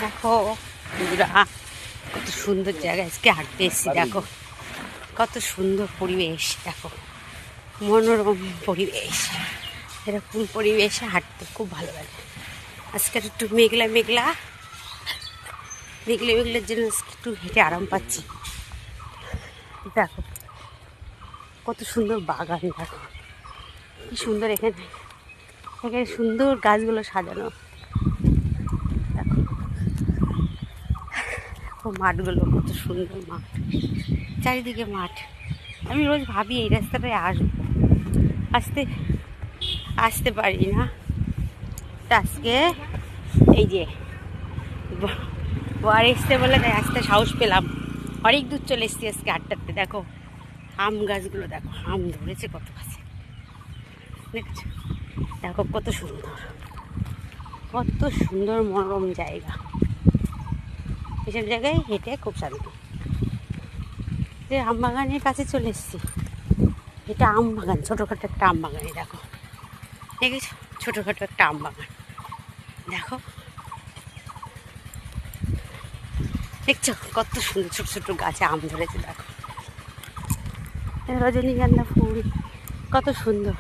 দেখো বন্ধুরা, কত সুন্দর জায়গা আজকে হাঁটতে এসেছি। দেখো কত সুন্দর পরিবেশ, দেখো মনোরম পরিবেশ। এরকম পরিবেশে হাঁটতে খুব ভালো লাগে। আজকে একটু মেঘলা মেঘলা মেঘলার জন্য একটু হেঁটে আরাম পাচ্ছি। দেখো কত সুন্দর বাগান, দেখো কি সুন্দর এখানে এখানে সুন্দর গাছগুলো সাজানো। দেখো মাঠগুলো কত সুন্দর, মাঠ চারিদিকে মাঠ। আমি রোজ ভাবি এই রাস্তাটায় আসবো, আসতে পারি না। তা আজকে এই যে বর এসতে বলে তাই আসতে সাহস পেলাম। অনেক দূর চলে এসেছি আজকে হাঁটতে। দেখো আম গাছগুলো, দেখো আম ধরেছে কত গাছে, দেখেছো? দেখো কত সুন্দর মনোরম জায়গা। এসব জায়গায় হেঁটে খুব শান্তি। যে আম বাগানের কাছে চলে এসেছি। এটা আম বাগান, ছোটোখাটো একটা আম বাগানই। দেখো দেখেছো, ছোটোখাটো একটা আম বাগান। দেখো দেখছো কত সুন্দর ছোটো ছোটো গাছে আম ধরেছে। দেখো রজনীগন্ধা ফুল কত সুন্দর।